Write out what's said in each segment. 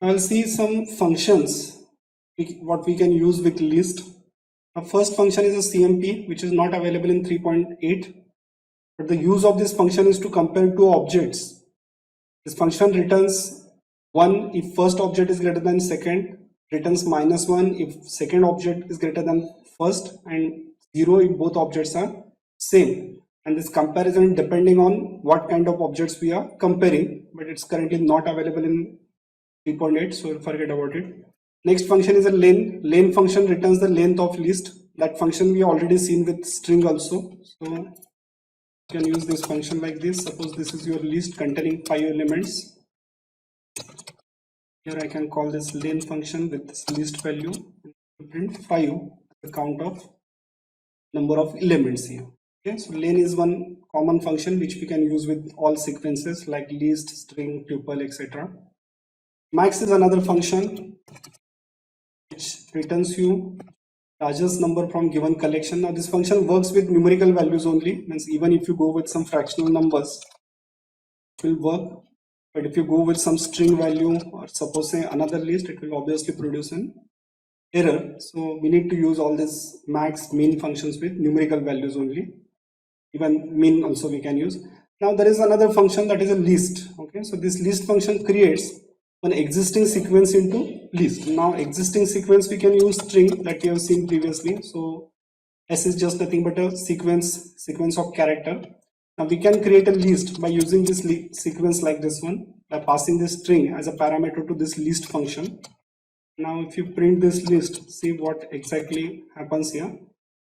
I'll see some functions what we can use with list. The first function is a CMP, which is not available in 3.8, but the use of this function is to compare two objects. This function returns 1 if first object is greater than second, returns -1 if second object is greater than first, and 0 if both objects are same. And this comparison depending on what kind of objects we are comparing, but it's currently not available in 3.8, so forget about it. Next function is a len. Len function returns the length of list. That function we already seen with string also. So you can use this function like this. Suppose this is your list containing 5 elements. Here I can call this len function with this list value, print 5, the count of number of elements here. Okay, so len is one common function which we can use with all sequences like list, string, tuple, etc. Max is another function which returns you largest number from given collection. Now this function works with numerical values only, means even if you go with some fractional numbers it will work, but if you go with some string value or suppose say another list, it will obviously produce an error. So we need to use all these max, min functions with numerical values only. Even min also we can use. Now there is another function that is a list. Okay, so this list function creates an existing sequence into list. Now existing sequence we can use string that we have seen previously. So S is just nothing but a sequence of character. Now we can create a list by using this sequence like this one, by passing this string as a parameter to this list function. Now if you print this list, see what exactly happens here.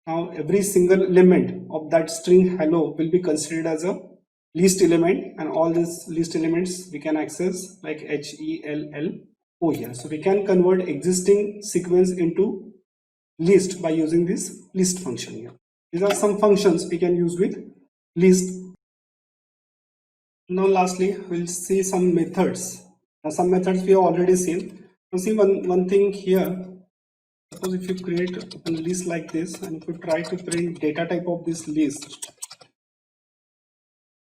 Now every single element of that string hello will be considered as a list element, and all these list elements we can access like HELLO here. So we can convert existing sequence into list by using this list function here. These are some functions we can use with list. Now lastly we'll see some methods. Now some methods we have already seen. Now see one thing here. Suppose if you create a list like this and if you try to print data type of this list,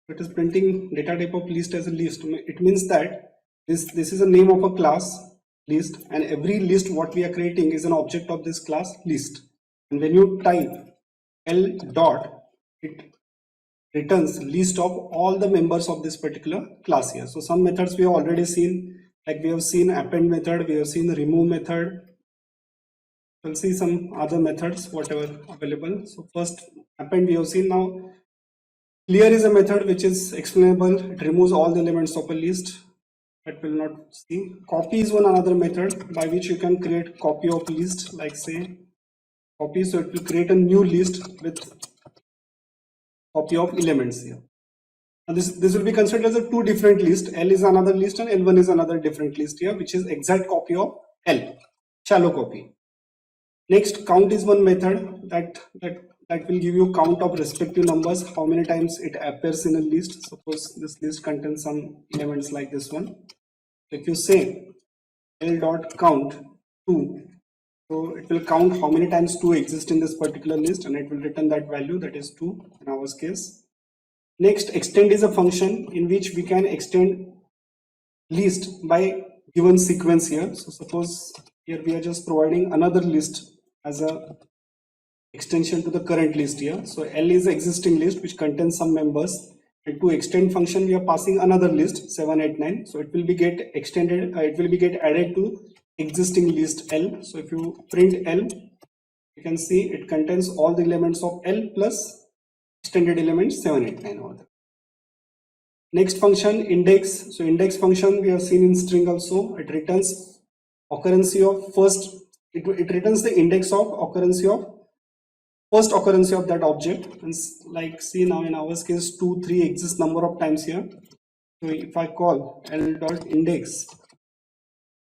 it is printing data type of list as a list. It means that this is a name of a class list, and every list what we are creating is an object of this class list. And when you type L dot, it returns list of all the members of this particular class here. So some methods we have already seen, like we have seen append method, we have seen the remove method. We'll see some other methods whatever available. So first append we have seen. Now clear is a method which is explainable. It removes all the elements of a list. That will not see. Copy is one another method by which you can create copy of list, like say copy. So it will create a new list with copy of elements here. Now this will be considered as a two different list. L is another list and L1 is another different list here, which is exact copy of L, shallow copy. Next, count is one method that will give you count of respective numbers, how many times it appears in a list. Suppose this list contains some elements like this one. If you say L dot count 2, so it will count how many times 2 exists in this particular list, and it will return that value, that is 2 in our case. Next, extend is a function in which we can extend list by given sequence here. So suppose here we are just providing another list as a extension to the current list here. So L is the existing list which contains some members, and to extend function we are passing another list 7, 8, 9. So it will be get extended, it will be get added to existing list L. So if you print L, you can see it contains all the elements of L plus extended elements 7, 8, 9 over there. Next function index. So index function we have seen in string also. It returns occurrence of first. It returns the index of occurrence of first occurrence of that object. And like see now in our case 2, 3 exists number of times here. So if I call L dot index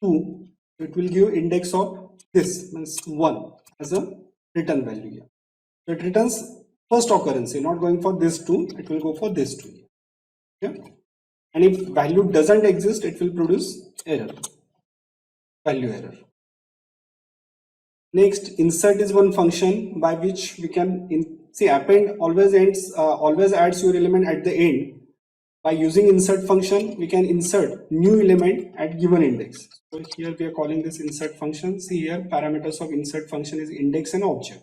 2, it will give index of this means 1 as a return value here. So it returns first occurrence, not going for this 2, it will go for this 2 here. Okay? And if value doesn't exist, it will produce error, value error. Next, insert is one function by which we can see append always adds your element at the end. by using insert function, we can insert new element at given index. So here we are calling this insert function. See here, parameters of insert function is index and object.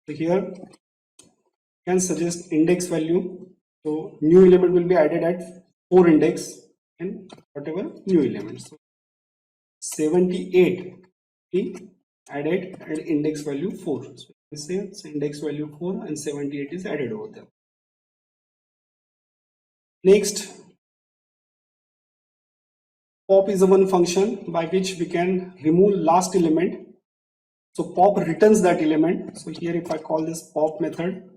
So here you can suggest index value. So new element will be added at 4 index and whatever new elements. So 78 be added at index value 4. So we say it's index value 4 and 78 is added over there. Next, pop is a one function by which we can remove last element. So pop returns that element. So here if I call this pop method,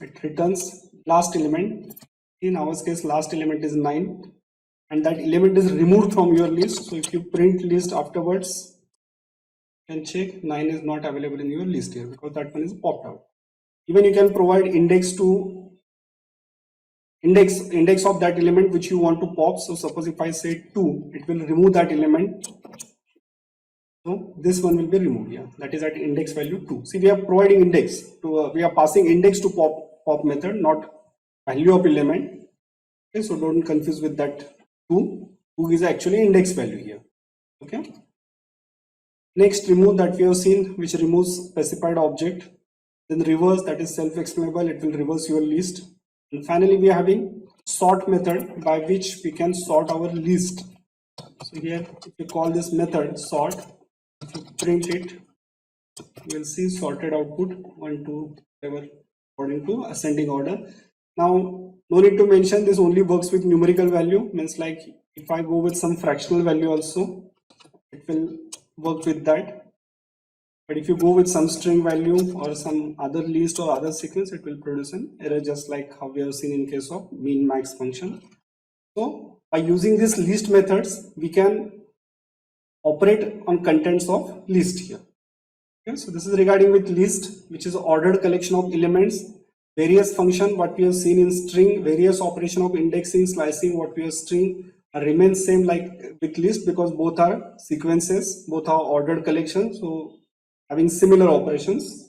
it returns last element. In our case, last element is 9 and that element is removed from your list. So if you print list afterwards, you can check 9 is not available in your list here because that one is popped out. Even you can provide index to index of that element which you want to pop. So suppose if I say 2, it will remove that element. So this one will be removed here. That is at index value 2. See, we are providing index to we are passing index to pop method, not value of element. Okay, so don't confuse with that 2. 2 is actually index value here. Okay. Next, remove that we have seen, which removes specified object. Then reverse, that is self-explainable. It will reverse your list. And finally, we are having sort method by which we can sort our list. So here, if you call this method sort, if you print it, you will see sorted output 1, 2, whatever, according to ascending order. Now, no need to mention this only works with numerical value. Means like if I go with some fractional value also, it will work with that. But if you go with some string value or some other list or other sequence, it will produce an error, just like how we have seen in case of min max function. So by using these list methods, we can operate on contents of list here. Okay, so this is regarding with list, which is ordered collection of elements. Various function what we have seen in string, various operation of indexing, slicing, what we have string remains same like with list because both are sequences, both are ordered collection. So having similar operations.